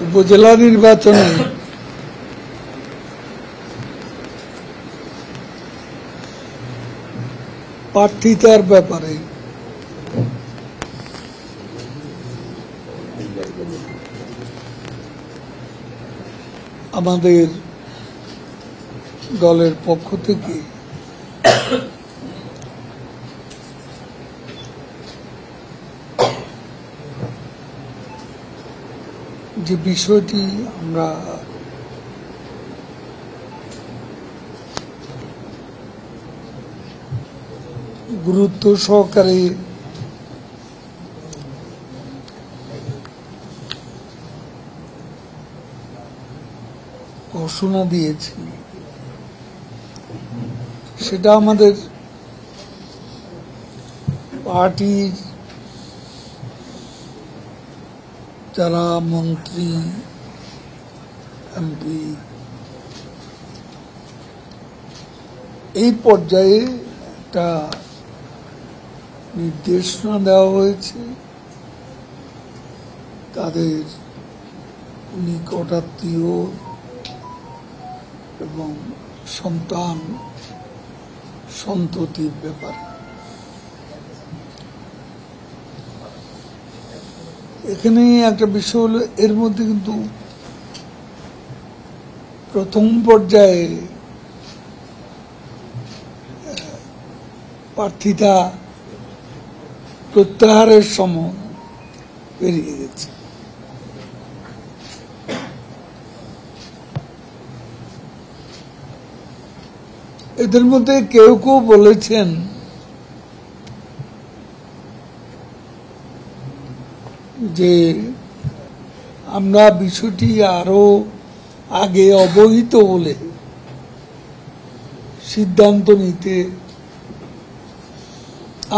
উপজেলা নির্বাচনে প্রার্থিতার ব্যাপারে আমাদের দলের পক্ষ থেকে যে বিষয়টি আমরা গুরুত্ব সহকারে ঘোষণা দিয়েছি, সেটা আমাদের পার্টির যারা মন্ত্রী এমপি এই পর্যায়ে একটা নির্দেশনা দেওয়া হয়েছে তাদের নিকটাত্মীয় এবং সন্তান সন্ততির ব্যাপারে। এখানে একটা বিষয় হলো, এর মধ্যে কিন্তু প্রথম পর্যায়ে প্রার্থিতা প্রত্যাহারের সময় পেরিয়ে গেছে। এদের মধ্যে কেউ কেউ বলেছেন যে আমরা বিষয়টি আরো আগে অবহিত হলে সিদ্ধান্ত নিতে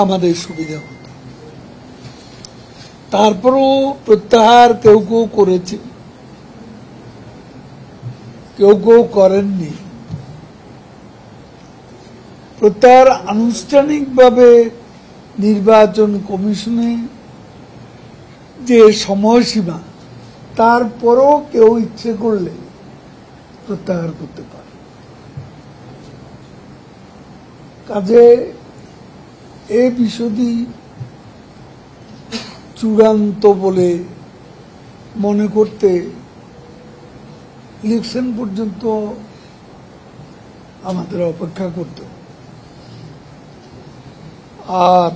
আমাদের সুবিধা হতো। তারপরও প্রত্যাহার কেউ কেউ করেছে, কেউ কেউ করেননি। প্রত্যাহার আনুষ্ঠানিকভাবে নির্বাচন কমিশনে যে সময়সীমা, তারপরও কেউ ইচ্ছে করলে প্রত্যাহার করতে পারে। কাজে এই বিষয়টি চূড়ান্ত বলে মনে করতে ইলেকশন পর্যন্ত আমাদের অপেক্ষা করতে হবে। আর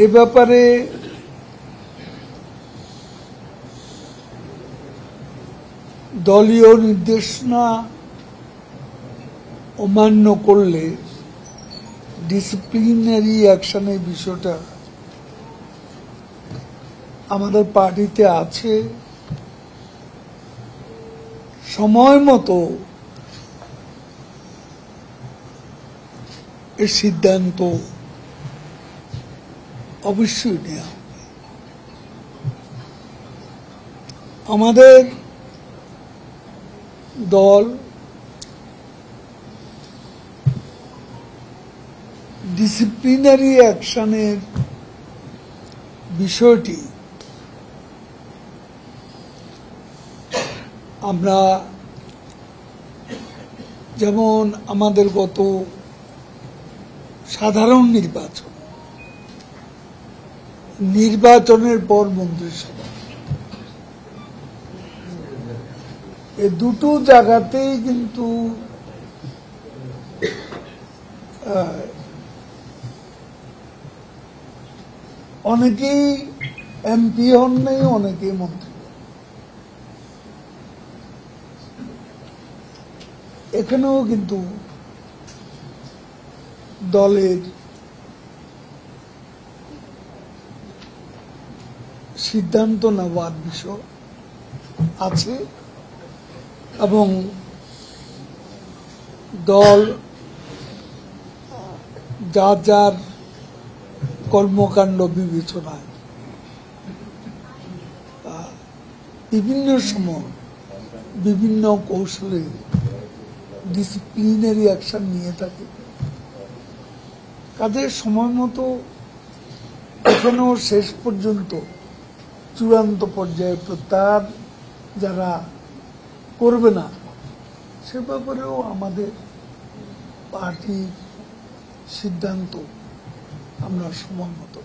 এ ব্যাপারে দলীয় নির্দেশনা অমান্য করলে ডিসিপ্লিনারি অ্যাকশনের বিষয়টা আমাদের পার্টিতে আছে। সময় মতো এই সিদ্ধান্ত অবশ্যই নেওয়া হবে। আমাদের দল ডিসিপ্লিনারি অ্যাকশনের বিষয়টি আমরা যেমন আমাদের গত সাধারণ নির্বাচনের পর মন্ত্রিসভা, এই দুটো জায়গাতেই কিন্তু অনেকেই এমপি হন নাই, অনেকেই মন্ত্রী। এখানেও কিন্তু দলের সিদ্ধান্ত নেওয়ার বিষয় আছে এবং দল যার যার কর্মকাণ্ড বিবেচনায় বিভিন্ন সময় বিভিন্ন কৌশলে ডিসিপ্লিনারি অ্যাকশন নিয়ে থাকে। কাজে সময় মতো এখনো শেষ পর্যন্ত চূড়ান্ত পর্যায়ে প্রত্যাহার যারা করবে না সে ব্যাপারেও আমাদের পার্টির সিদ্ধান্ত আমরা সময় মতো